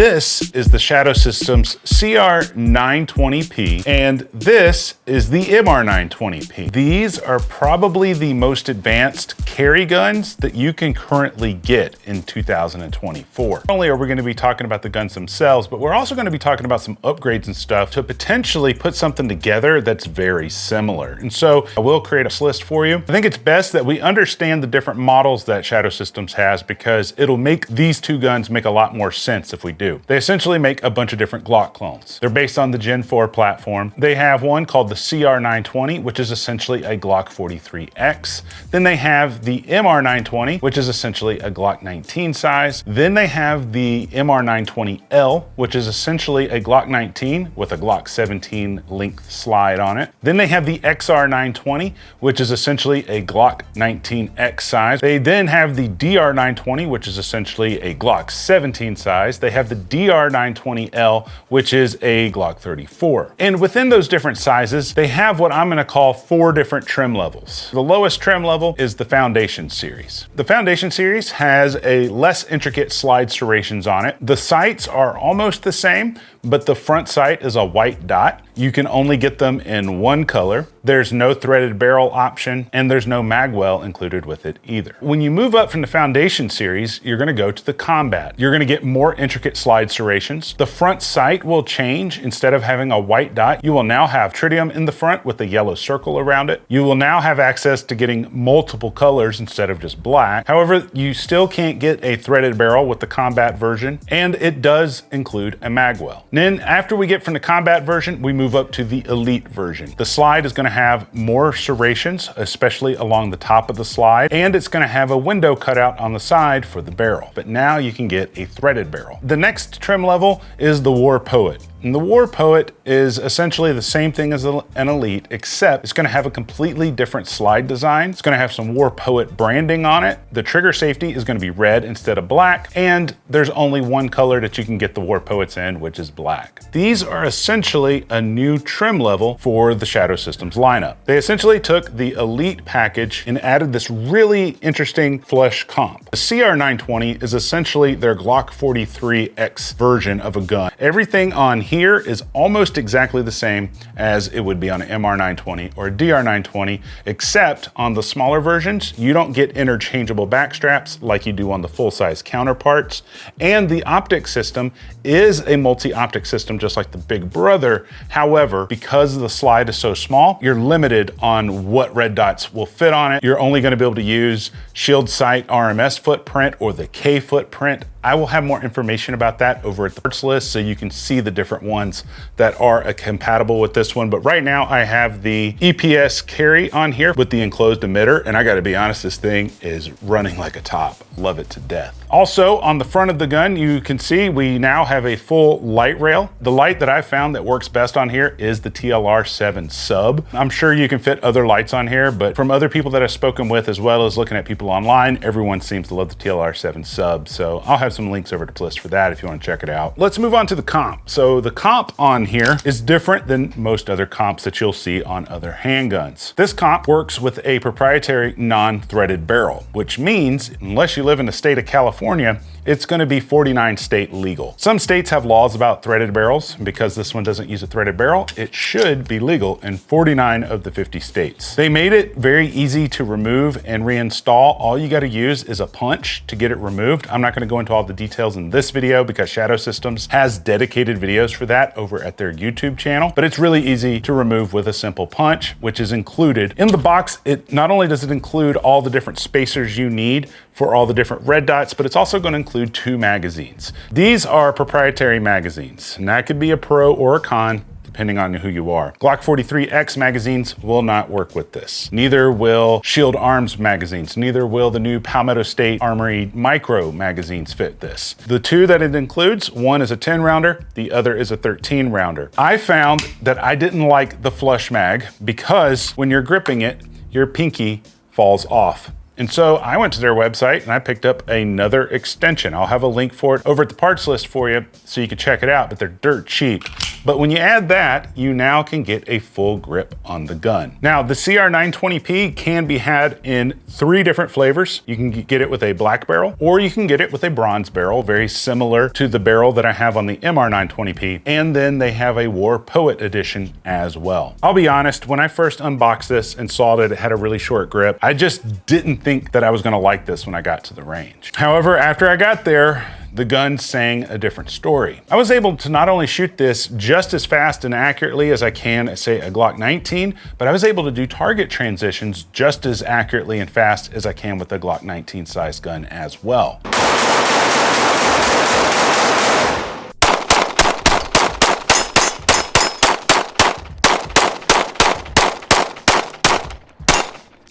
This is the Shadow Systems CR920P, and this is the MR920P. These are probably the most advanced carry guns that you can currently get in 2024. Not only are we going to be talking about the guns themselves, but we're also going to be talking about some upgrades and stuff to potentially put something together that's very similar. And so I will create a list for you. I think it's best that we understand the different models that Shadow Systems has, because it'll make these two guns make a lot more sense if we do. They essentially make a bunch of different Glock clones. They're based on the Gen 4 platform. They have one called the CR920, which is essentially a Glock 43X. Then they have the MR920, which is essentially a Glock 19 size. Then they have the MR920L, which is essentially a Glock 19 with a Glock 17 length slide on it. Then they have the XR920, which is essentially a Glock 19X size. They then have the DR920, which is essentially a Glock 17 size. They have the DR920L, which is a Glock 34. And within those different sizes, they have what I'm gonna call 4 different trim levels. The lowest trim level is the Foundation series. The Foundation series has a less intricate slide serrations on it. The sights are almost the same, but the front sight is a white dot. You can only get them in one color. There's no threaded barrel option, and there's no magwell included with it either. When you move up from the Foundation series, you're gonna go to the Combat. You're gonna get more intricate slide serrations. The front sight will change. Instead of having a white dot, you will now have tritium in the front with a yellow circle around it. You will now have access to getting multiple colors instead of just black. However, you still can't get a threaded barrel with the Combat version, and it does include a magwell. Then after we get from the Combat version, we move up to the Elite version. The slide is gonna have more serrations, especially along the top of the slide, and it's gonna have a window cutout on the side for the barrel. But now you can get a threaded barrel. The next trim level is the War Poet. And the War Poet is essentially the same thing as an Elite, except it's gonna have a completely different slide design. It's gonna have some War Poet branding on it. The trigger safety is gonna be red instead of black, and there's only one color that you can get the War Poets in, which is black. These are essentially a new trim level for the Shadow Systems lineup. They essentially took the Elite package and added this really interesting flush comp. The CR920 is essentially their Glock 43X version of a gun. Everything on here is almost exactly the same as it would be on an MR920 or a DR920, except on the smaller versions, you don't get interchangeable back straps like you do on the full-size counterparts. And the optic system is a multi-optic system, just like the Big Brother. However, because the slide is so small, you're limited on what red dots will fit on it. You're only gonna be able to use shield sight RMS footprint or the K footprint. I will have more information about that over at the parts list so you can see the different ones that are compatible with this one. But right now I have the EPS carry on here with the enclosed emitter, and I gotta be honest, this thing is running like a top. Love it to death. Also on the front of the gun, you can see we now have a full light rail. The light that I found that works best on here is the TLR7 sub. I'm sure you can fit other lights on here, but from other people that I've spoken with, as well as looking at people online, everyone seems to love the TLR7 sub. So I'll have some links over to the list for that if you want to check it out. Let's move on to the comp. So the comp on here is different than most other comps that you'll see on other handguns. This comp works with a proprietary non-threaded barrel, which means unless you live in the state of California, it's going to be 49 state legal. Some states have laws about threaded barrels, and because this one doesn't use a threaded barrel, it should be legal in 49 of the 50 states. They made it very easy to remove and reinstall. All you got to use is a punch to get it removed. I'm not going to go into all the details in this video because Shadow Systems has dedicated videos for that over at their YouTube channel, but it's really easy to remove with a simple punch, which is included in the box. It not only does it include all the different spacers you need for all the different red dots, but it's also going to include 2 magazines. These are proprietary magazines, and that could be a pro or a con, depending on who you are. Glock 43X magazines will not work with this. Neither will Shield Arms magazines. Neither will the new Palmetto State Armory Micro magazines fit this. The 2 that it includes, one is a 10 rounder, the other is a 13 rounder. I found that I didn't like the flush mag because when you're gripping it, your pinky falls off. And so I went to their website and I picked up another extension. I'll have a link for it over at the parts list for you so you can check it out, but they're dirt cheap. But when you add that, you now can get a full grip on the gun. Now, the CR920P can be had in 3 different flavors. You can get it with a black barrel, or you can get it with a bronze barrel, very similar to the barrel that I have on the MR920P. And then they have a War Poet edition as well. I'll be honest, when I first unboxed this and saw that it had a really short grip, I just didn't think that I was gonna like this when I got to the range. However, after I got there, the gun sang a different story. I was able to not only shoot this just as fast and accurately as I can, say, a Glock 19, but I was able to do target transitions just as accurately and fast as I can with a Glock 19 size gun as well.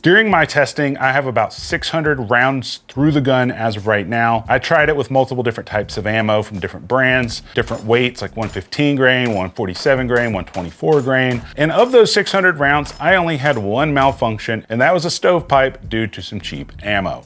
During my testing, I have about 600 rounds through the gun as of right now. I tried it with multiple different types of ammo from different brands, different weights like 115 grain, 147 grain, 124 grain. And of those 600 rounds, I only had one malfunction, and that was a stovepipe due to some cheap ammo.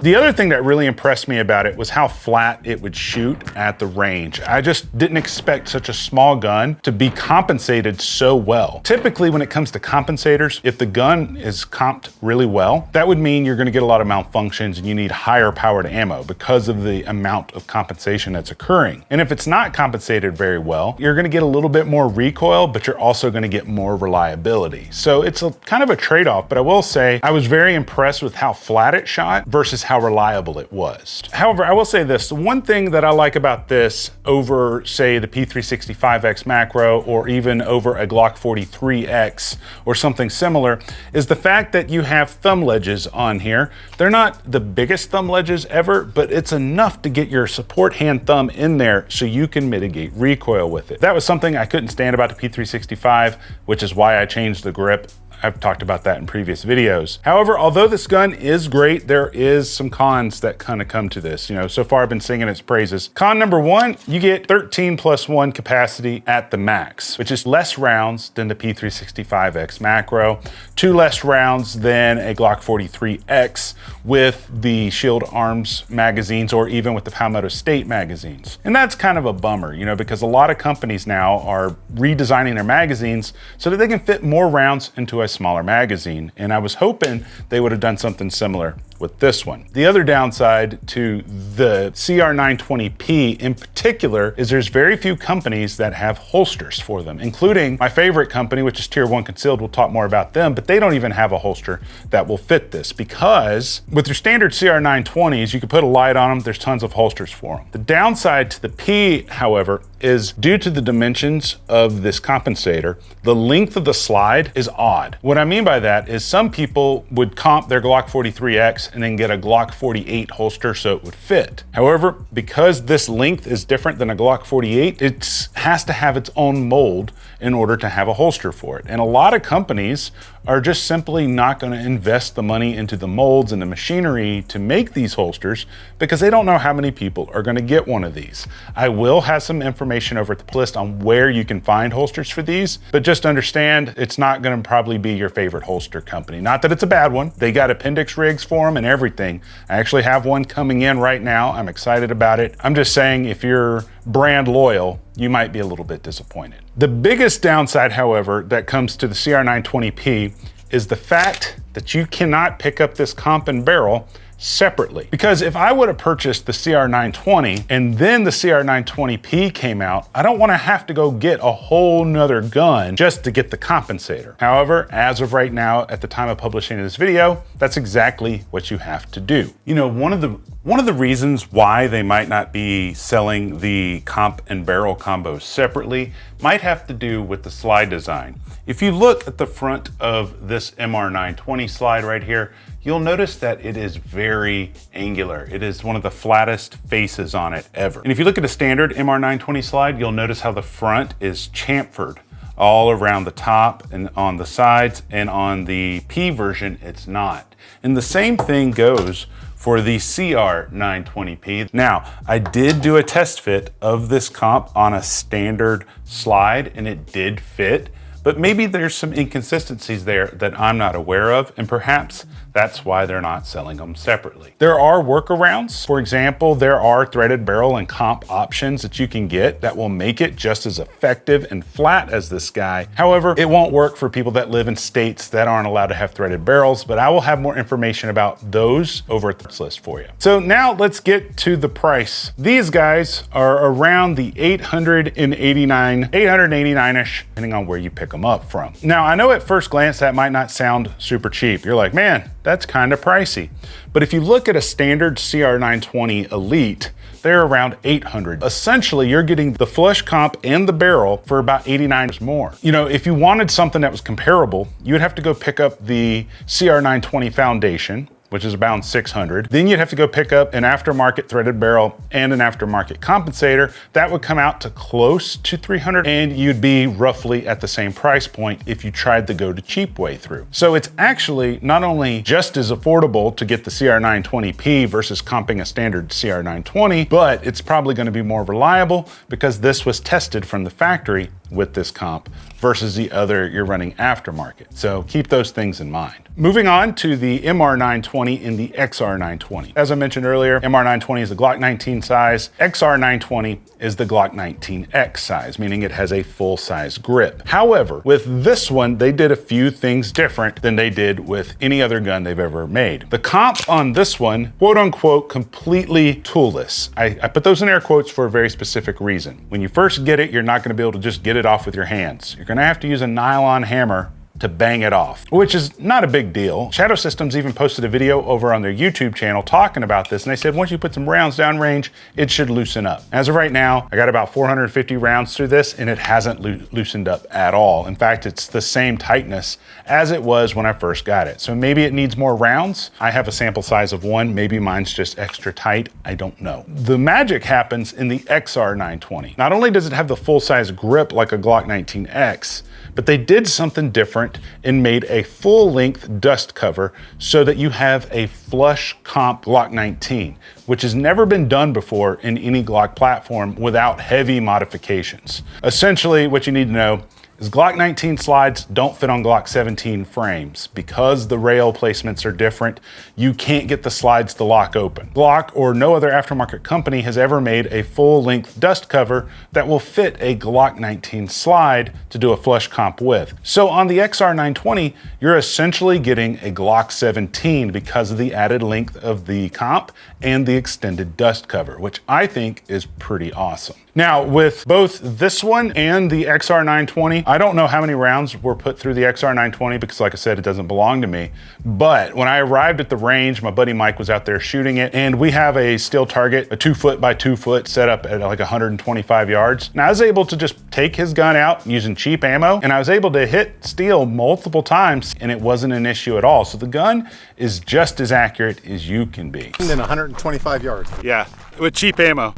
The other thing that really impressed me about it was how flat it would shoot at the range. I just didn't expect such a small gun to be compensated so well. Typically, when it comes to compensators, if the gun is comped really well, that would mean you're gonna get a lot of malfunctions and you need higher powered ammo because of the amount of compensation that's occurring. And if it's not compensated very well, you're gonna get a little bit more recoil, but you're also gonna get more reliability. So it's a kind of a trade-off, but I will say I was very impressed with how flat it shot versus how reliable it was. However, I will say this, the one thing that I like about this over, say, the P365X macro, or even over a Glock 43X or something similar, is the fact that you have thumb ledges on here. They're not the biggest thumb ledges ever, but it's enough to get your support hand thumb in there so you can mitigate recoil with it. That was something I couldn't stand about the P365, which is why I changed the grip. I've talked about that in previous videos. However, although this gun is great, there is some cons that kind of come to this. You know, so far I've been singing its praises. Con number 1, you get 13+1 capacity at the max, which is less rounds than the P365X macro, 2 less rounds than a Glock 43X with the Shield Arms magazines, or even with the Palmetto State magazines. And that's kind of a bummer, you know, because a lot of companies now are redesigning their magazines so that they can fit more rounds into a smaller magazine, and I was hoping they would have done something similar with this one. The other downside to the CR920P in particular is there's very few companies that have holsters for them, including my favorite company, which is Tier 1 Concealed. We'll talk more about them, but they don't even have a holster that will fit this, because with your standard CR920s, you can put a light on them, there's tons of holsters for them. The downside to the P, however, is due to the dimensions of this compensator, the length of the slide is odd. What I mean by that is some people would comp their Glock 43X and then get a Glock 48 holster so it would fit. However, because this length is different than a Glock 48, it has to have its own mold in order to have a holster for it. And a lot of companies are just simply not going to invest the money into the molds and the machinery to make these holsters because they don't know how many people are going to get one of these. I will have some information over at the list on where you can find holsters for these, but just understand it's not going to probably be your favorite holster company. Not that it's a bad one. They got appendix rigs for them and everything. I actually have one coming in right now. I'm excited about it. I'm just saying, if you're brand loyal, you might be a little bit disappointed. The biggest downside, however, that comes to the CR920P is the fact that you cannot pick up this comp and barrel separately. Because if I would have purchased the CR920 and then the CR920P came out, I don't want to have to go get a whole nother gun just to get the compensator. However, as of right now, at the time of publishing this video, that's exactly what you have to do. You know, one of the reasons why they might not be selling the comp and barrel combos separately might have to do with the slide design. If you look at the front of this MR920 slide right here, you'll notice that it is very angular. It is one of the flattest faces on it ever. And if you look at a standard MR920 slide, you'll notice how the front is chamfered all around the top and on the sides, and on the P version, it's not. And the same thing goes for the CR920P. Now, I did do a test fit of this comp on a standard slide and it did fit, but maybe there's some inconsistencies there that I'm not aware of, and perhaps that's why they're not selling them separately. There are workarounds. For example, there are threaded barrel and comp options that you can get that will make it just as effective and flat as this guy. However, it won't work for people that live in states that aren't allowed to have threaded barrels, but I will have more information about those over at this list for you. So now let's get to the price. These guys are around the $889-ish, depending on where you pick them up from. Now, I know at first glance that might not sound super cheap. You're like, man, that's kind of pricey. But if you look at a standard CR920 Elite, they're around $800. Essentially, you're getting the flush comp and the barrel for about $89 more. You know, if you wanted something that was comparable, you would have to go pick up the CR920 Foundation, which is about $600. Then you'd have to go pick up an aftermarket threaded barrel and an aftermarket compensator. That would come out to close to $300, and you'd be roughly at the same price point if you tried to go the cheap way through. So it's actually not only just as affordable to get the CR920P versus comping a standard CR920, but it's probably gonna be more reliable because this was tested from the factory with this comp versus the other you're running aftermarket. So keep those things in mind. Moving on to the MR920 and the XR920. As I mentioned earlier, MR920 is the Glock 19 size. XR920 is the Glock 19X size, meaning it has a full-size grip. However, with this one, they did a few things different than they did with any other gun they've ever made. The comp on this one, quote unquote, completely toolless. I put those in air quotes for a very specific reason. When you first get it, you're not gonna be able to just get it off with your hands. You're gonna have to use a nylon hammer to bang it off, which is not a big deal. Shadow Systems even posted a video over on their YouTube channel talking about this, and they said once you put some rounds down range, it should loosen up. As of right now, I got about 450 rounds through this, and it hasn't loosened up at all. In fact, it's the same tightness as it was when I first got it. So maybe it needs more rounds. I have a sample size of 1. Maybe mine's just extra tight. I don't know. The magic happens in the XR920. Not only does it have the full-size grip like a Glock 19X, but they did something different and made a full-length dust cover so that you have a flush comp Glock 19, which has never been done before in any Glock platform without heavy modifications. Essentially, what you need to know is Glock 19 slides don't fit on Glock 17 frames. Because the rail placements are different, you can't get the slides to lock open. Glock or no other aftermarket company has ever made a full-length dust cover that will fit a Glock 19 slide to do a flush comp with. So on the XR920, you're essentially getting a Glock 17 because of the added length of the comp and the extended dust cover, which I think is pretty awesome. Now, with both this one and the XR920, I don't know how many rounds were put through the XR920 because, like I said, it doesn't belong to me. But when I arrived at the range, my buddy Mike was out there shooting it, and we have a steel target, a 2-foot by 2-foot set up at like 125 yards. And I was able to just take his gun out using cheap ammo, and I was able to hit steel multiple times, and it wasn't an issue at all. So the gun is just as accurate as you can be. And then 125 yards. Yeah, with cheap ammo.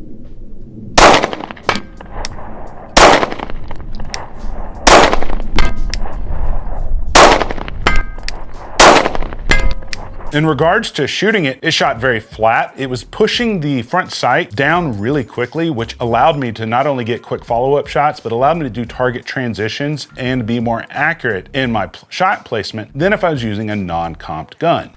In regards to shooting it, it shot very flat. It was pushing the front sight down really quickly, which allowed me to not only get quick follow-up shots, but allowed me to do target transitions and be more accurate in my shot placement than if I was using a non-comped gun.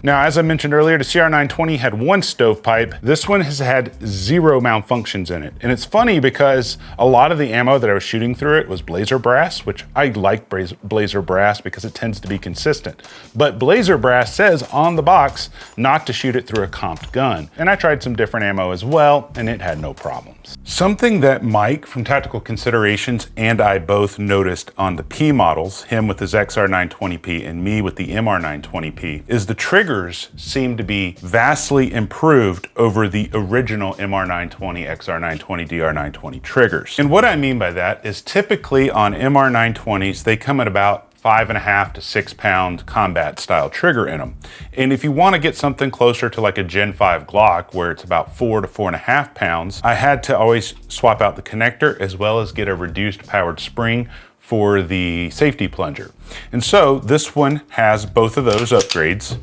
Now, as I mentioned earlier, the CR920 had 1 stovepipe. This one has had 0 malfunctions in it. And it's funny because a lot of the ammo that I was shooting through it was blazer brass, which I like blazer brass because it tends to be consistent. But blazer brass says on the box not to shoot it through a comped gun. And I tried some different ammo as well, and it had no problems. Something that Mike from Tactical Considerations and I both noticed on the P models, him with his XR920P and me with the MR920P, is the triggers seem to be vastly improved over the original MR920, XR920, DR920 triggers. And what I mean by that is typically on MR920s, they come at about 5.5 to 6 pound combat style trigger in them. And if you want to get something closer to like a Gen 5 Glock where it's about 4 to 4.5 pounds, I had to always swap out the connector as well as get a reduced powered spring for the safety plunger. And so this one has both of those upgrades.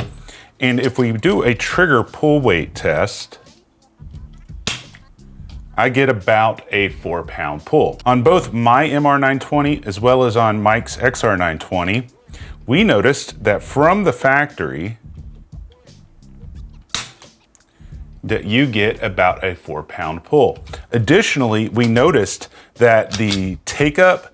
And if we do a trigger pull weight test, I get about a 4-pound pull. On both my MR920 as well as on Mike's XR920, we noticed that from the factory that you get about a 4-pound pull. Additionally, we noticed that the take up,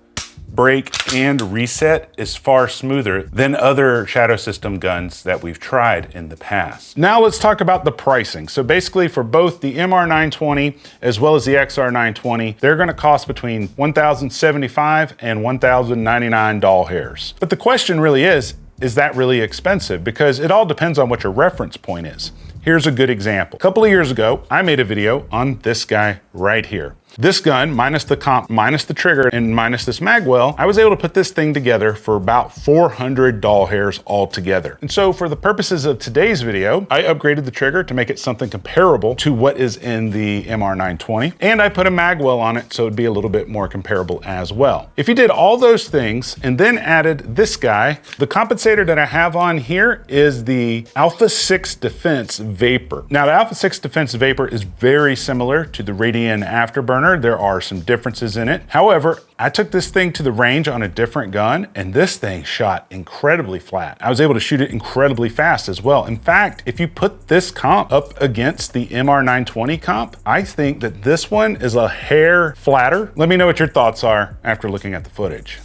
break, and reset is far smoother than other Shadow System guns that we've tried in the past. Now let's talk about the pricing. So basically for both the MR920 as well as the XR920, they're gonna cost between $1,075 and $1,099 hairs. But the question really is that really expensive? Because it all depends on what your reference point is. Here's a good example. A couple of years ago, I made a video on this guy right here. This gun, minus the comp, minus the trigger, and minus this magwell, I was able to put this thing together for about 400 doll hairs altogether. And so for the purposes of today's video, I upgraded the trigger to make it something comparable to what is in the MR920, and I put a magwell on it so it'd be a little bit more comparable as well. If you did all those things and then added this guy, the compensator that I have on here is the Alpha 6 Defense Vapor. Now the Alpha 6 Defense Vapor is very similar to the Radian Afterburner. There are some differences in it. However, I took this thing to the range on a different gun and this thing shot incredibly flat. I was able to shoot it incredibly fast as well. In fact, if you put this comp up against the MR920 comp, I think that this one is a hair flatter. Let me know what your thoughts are after looking at the footage.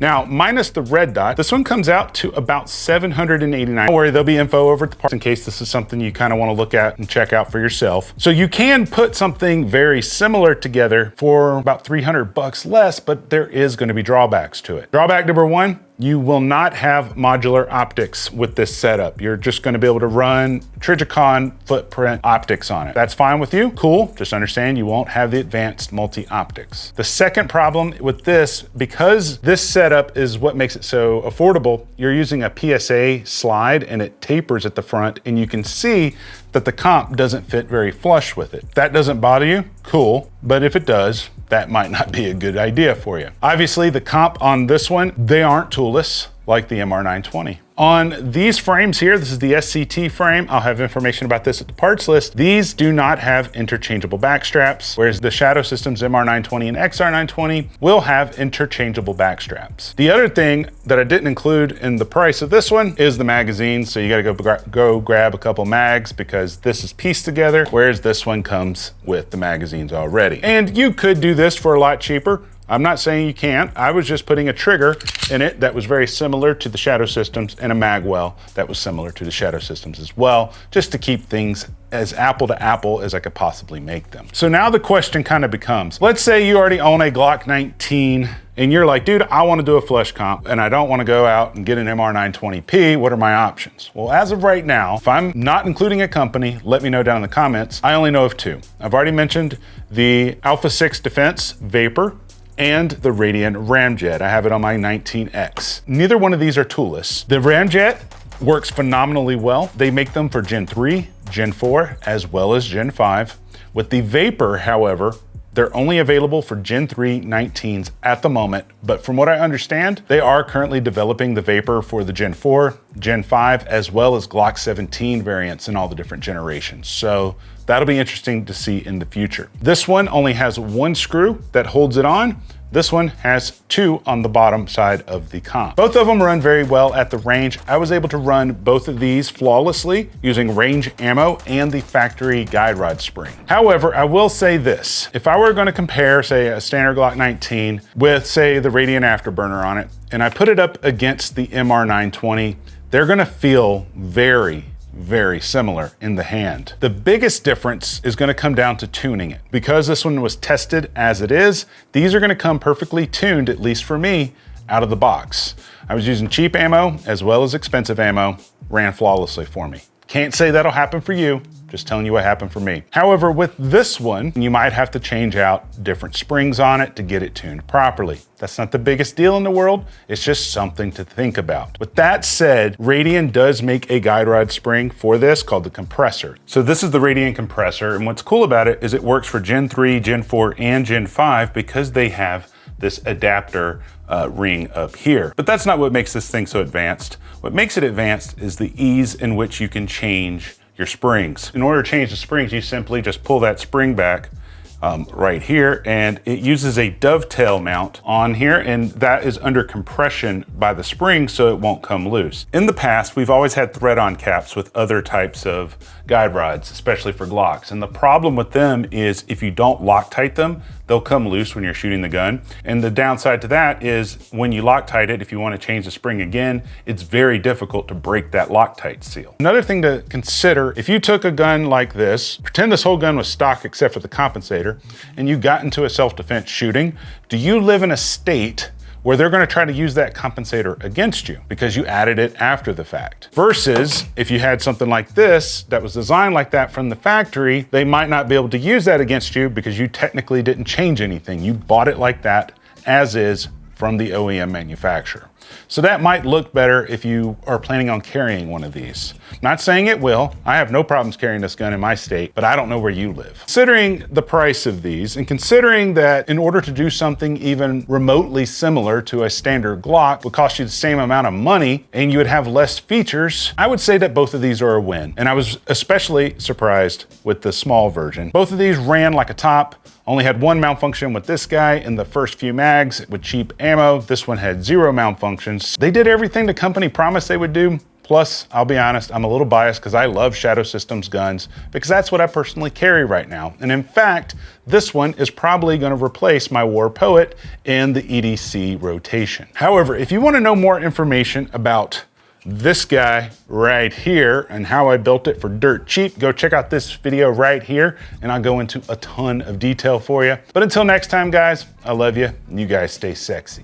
Now, minus the red dot, this one comes out to about $789. Don't worry, there'll be info over at the parts in case this is something you kind of want to look at and check out for yourself. So you can put something very similar together for about 300 bucks less, but there is going to be drawbacks to it. Drawback number one, you will not have modular optics with this setup. You're just going to be able to run Trijicon footprint optics on it. That's fine with you? Cool. Just understand you won't have the advanced multi-optics. The second problem with this, because this setup is what makes it so affordable, you're using a PSA slide and it tapers at the front, and you can see that the comp doesn't fit very flush with it. If that doesn't bother you, cool. But if it does, that might not be a good idea for you. Obviously, the comp on this one, they aren't toolless like the MR920. On these frames here, this is the SCT frame. I'll have information about this at the parts list. These do not have interchangeable back straps, whereas the Shadow Systems MR920 and XR920 will have interchangeable back straps. The other thing that I didn't include in the price of this one is the magazine. So you gotta go grab a couple mags because this is pieced together, whereas this one comes with the magazines already. And you could do this for a lot cheaper. I'm not saying you can't. I was just putting a trigger in it that was very similar to the Shadow Systems and a magwell that was similar to the Shadow Systems as well, just to keep things as apple to apple as I could possibly make them. So now the question kind of becomes, let's say you already own a Glock 19 and you're like, dude, I want to do a flush comp and I don't want to go out and get an MR920P. What are my options? Well, as of right now, if I'm not including a company, let me know down in the comments. I only know of two. I've already mentioned the Alpha 6 Defense Vapor and the Radian Ramjet. I have it on my 19X. Neither one of these are toolless. The Ramjet works phenomenally well. They make them for Gen 3, Gen 4, as well as Gen 5. With the Vapor, however, they're only available for Gen 3 19s at the moment, but from what I understand, they are currently developing the Vapor for the Gen 4, Gen 5, as well as Glock 17 variants in all the different generations. So that'll be interesting to see in the future. This one only has one screw that holds it on. This one has two on the bottom side of the comp. Both of them run very well at the range. I was able to run both of these flawlessly using range ammo and the factory guide rod spring. However, I will say this. If I were going to compare, say, a standard Glock 19 with, say, the Radian Afterburner on it, and I put it up against the MR920, they're going to feel very similar in the hand. The biggest difference is going to come down to tuning it. Because this one was tested as it is, these are going to come perfectly tuned, at least for me, out of the box. I was using cheap ammo as well as expensive ammo, ran flawlessly for me. Can't say that'll happen for you. Just telling you what happened for me. However, with this one, you might have to change out different springs on it to get it tuned properly. That's not the biggest deal in the world. It's just something to think about. With that said, Radian does make a guide rod spring for this called the compressor. So this is the Radian compressor, and what's cool about it is it works for Gen 3, Gen 4, and Gen 5 because they have this adapter ring up here. But that's not what makes this thing so advanced. What makes it advanced is the ease in which you can change your springs. In order to change the springs, you simply just pull that spring back right here, and it uses a dovetail mount on here, and that is under compression by the spring so it won't come loose. In the past, we've always had thread-on caps with other types of guide rods, especially for Glocks, and the problem with them is if you don't Loctite them, they'll come loose when you're shooting the gun. And the downside to that is when you Loctite it, if you want to change the spring again, it's very difficult to break that Loctite seal. Another thing to consider, if you took a gun like this, pretend this whole gun was stock except for the compensator, and you got into a self-defense shooting, do you live in a state where they're going to try to use that compensator against you because you added it after the fact? Versus if you had something like this that was designed like that from the factory, they might not be able to use that against you because you technically didn't change anything. You bought it like that as is from the OEM manufacturer. So that might look better if you are planning on carrying one of these. Not saying it will. I have no problems carrying this gun in my state, but I don't know where you live. Considering the price of these, and considering that in order to do something even remotely similar to a standard Glock would cost you the same amount of money and you would have less features, I would say that both of these are a win. And I was especially surprised with the small version. Both of these ran like a top. Only had one malfunction with this guy in the first few mags with cheap ammo. This one had 0 malfunctions. They did everything the company promised they would do. Plus, I'll be honest, I'm a little biased because I love Shadow Systems guns because that's what I personally carry right now. And in fact, this one is probably going to replace my War Poet in the EDC rotation. However, if you want to know more information about this guy right here and how I built it for dirt cheap, go check out this video right here and I'll go into a ton of detail for you. But until next time, guys, I love you and you guys stay sexy.